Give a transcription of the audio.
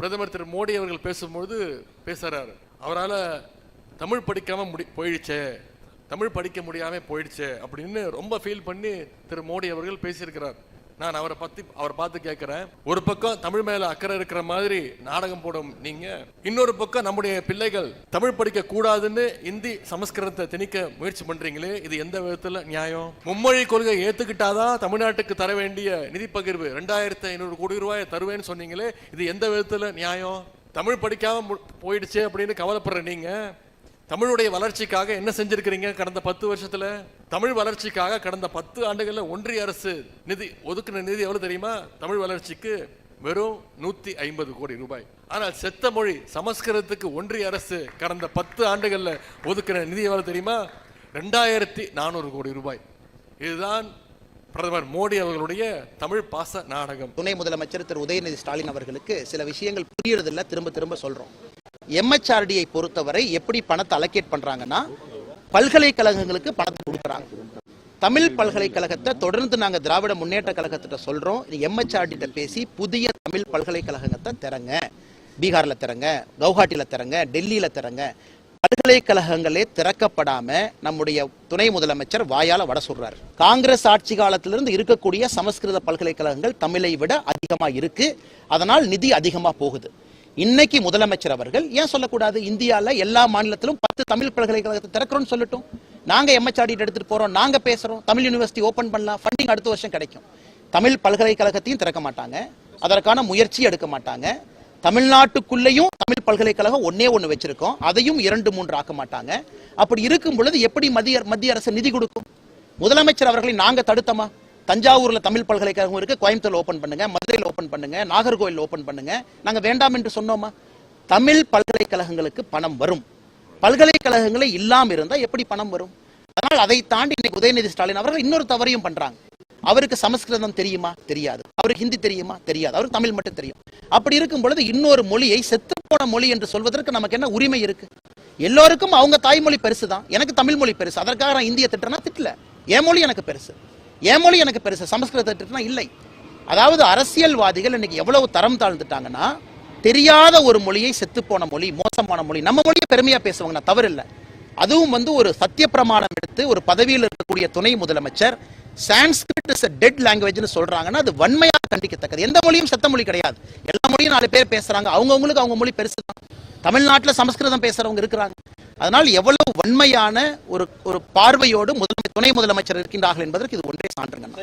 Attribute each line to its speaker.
Speaker 1: பிரதமர் திரு மோடி அவர்கள் பேசும்போது பேசுறாரு, அவரால் தமிழ் படிக்காம போயிடுச்சே, தமிழ் படிக்க முடியாம போயிடுச்சே அப்படின்னு ரொம்ப ஃபீல் பண்ணி திரு மோடி அவர்கள் பேசியிருக்கிறார். நான் அவரை பார்த்து கேட்கிறேன், ஒரு பக்கம் தமிழ் மேல அக்கறை இருக்கிற மாதிரி நாடகம் போடும் நீங்க, இன்னொரு பக்கம் நம்முடைய பிள்ளைகள் தமிழ் படிக்க கூடாதுன்னு இந்தி சமஸ்கிருதத்தை திணிக்க முயற்சி பண்றீங்களே, இது எந்த விதத்துல நியாயம்? மும்மொழி கொள்கை ஏத்துக்கிட்டாதான் தமிழ்நாட்டுக்கு தர வேண்டிய நிதி பகிர்வு 2500 கோடி ரூபாய் தருவேன்னு சொன்னீங்களே, இது எந்த விதத்துல நியாயம்? தமிழ் படிக்காம போயிடுச்சே அப்படின்னு கவலைப்படுற நீங்க தமிழுடைய வளர்ச்சிக்காக என்ன செஞ்சிருக்கிறீங்க? கடந்த 10 வருஷத்துல தமிழ் வளர்ச்சிக்காக கடந்த 10 ஆண்டுகள்ல ஒன்றிய அரசு ஒதுக்கின நிதி எவ்வளவு தெரியுமா? தமிழ் வளர்ச்சிக்கு வெறும் 150 கோடி ரூபாய். ஆனால் செத்த மொழி சமஸ்கிருதத்துக்கு ஒன்றிய அரசு கடந்த 10 ஆண்டுகள்ல ஒதுக்கின நிதி எவ்வளவு தெரியுமா? 2400 கோடி ரூபாய். இதுதான் பிரதமர் மோடி அவர்களுடைய தமிழ் பாச நாடகம்.
Speaker 2: துணை முதலமைச்சர் திரு உதயநிதி ஸ்டாலின் அவர்களுக்கு சில விஷயங்கள் புரியறதில்ல, திரும்ப சொல்றோம். MHRDயை பொறுத்தவரை எப்படி பணத்தை அலோகேட் பண்றாங்கன்னா, பல்கலைக்கழகங்களுக்கு பணத்தை கொடுக்குறாங்க. தமிழ் பல்கலைக்கழகத்தை தொடர்ந்து நாங்க திராவிட முன்னேற்ற கழகத்திட்ட சொல்றோம், MHRD பேசி புதிய தமிழ் பல்கலைக்கழகத்தை திறங்க, பீகார்ல திறங்க, கவுஹாட்டில திறங்க, டெல்லியில திறங்க. பல்கலைக்கழகங்களே திறக்கப்படாம நம்முடைய துணை முதலமைச்சர் வாயால வட சொல்றாரு. காங்கிரஸ் ஆட்சி காலத்திலிருந்து இருக்கக்கூடிய சமஸ்கிருத பல்கலைக்கழகங்கள் தமிழை விட அதிகமா இருக்கு, அதனால் நிதி அதிகமா போகுது. இன்னைக்கு முதலமைச்சர் அவர்கள் ஏன் சொல்லக்கூடாது, இந்தியால எல்லா மாநிலத்திலும் 10 தமிழ் பல்கலைக்கழகத்தை திறக்கிறோம்னு சொல்லட்டும். நாங்க MHRD எடுத்துட்டு போறோம், நாங்க பேசுறோம், தமிழ் யூனிவர்சிட்டி ஓபன் பண்ணலாம், ஃபண்டிங் அடுத்த வருஷம் கிடைக்கும். தமிழ் பல்கலைக்கழகத்தையும் திறக்க மாட்டாங்க, அதற்கான முயற்சி எடுக்க மாட்டாங்க. தமிழ்நாட்டுக்குள்ளேயும் தமிழ் பல்கலைக்கழகம் ஒண்ணு வச்சிருக்கோம், அதையும் 2-3 ஆக்க மாட்டாங்க. அப்படி இருக்கும் பொழுது எப்படி மத்திய அரசு நிதி கொடுக்கும்? முதலமைச்சர் அவர்களை நாங்க தடுத்தமா? தஞ்சாவூர்ல தமிழ் பல்கலைக்கழகம் இருக்கு, கோயம்புத்தூர்ல ஓபன் பண்ணுங்க, மதுரையில் ஓபன் பண்ணுங்க, நாகர்கோவில் ஓபன் பண்ணுங்க, நாங்க வேண்டாம் என்று சொன்னோமா? தமிழ் பல்கலைக்கழகங்களுக்கு பணம் வரும். பல்கலைக்கழகங்களே இல்லாம இருந்தா எப்படி பணம் வரும்? அதனால் அதை தாண்டி இன்னைக்கு உதயநிதி ஸ்டாலின் அவர்கள் இன்னொரு தவறையும் பண்றாங்க. அவருக்கு சமஸ்கிருதம் தெரியுமா? தெரியாது. அவருக்கு ஹிந்தி தெரியுமா? தெரியாது. அவருக்கு தமிழ் மட்டும் தெரியும். அப்படி இருக்கும் பொழுது இன்னொரு மொழியை செத்து போன மொழி என்று சொல்வதற்கு நமக்கு என்ன உரிமை இருக்கு? எல்லோருக்கும் அவங்க தாய்மொழி பெருசுதான். எனக்கு தமிழ் மொழி பெருசு, அதற்காக நான் இந்திய திட்டனா திட்டல. என் மொழி எனக்கு பெருசு, என் மொழி எனக்கு பெருசு, சமஸ்கிருத திட்டனா இல்லை. அதாவது அரசியல்வாதிகள் இன்னைக்கு எவ்வளவு தரம் தாழ்ந்துட்டாங்கன்னா, தெரியாத ஒரு மொழியை செத்து போன மொழி, மோசமான மொழி, நம்ம மொழியை பெருமையா பேசுவாங்க, நான் தவறு இல்லை. அதுவும் ஒரு சத்திய பிரமாணம் எடுத்து ஒரு பதவியில் இருக்கக்கூடிய துணை முதலமைச்சர் Sanskrit is a dead language னு சொல்றாங்கன்னா அது வன்மையாக கண்டிக்கத்தக்கது. எந்த மொழியும் செத்த மொழி கிடையாது. எல்லா மொழியும் 4 பேர் பேசுறாங்க, அவங்கவுங்களுக்கு அவங்க மொழி பெருசுதான். தமிழ்நாட்டில் சமஸ்கிருதம் பேசுறவங்க இருக்கிறாங்க. அதனால் எவ்வளவு வன்மையான ஒரு பார்வையோடு துணை முதலமைச்சர் இருக்கின்றார்கள் என்பதற்கு இது ஒன்றே சான்றுங்க.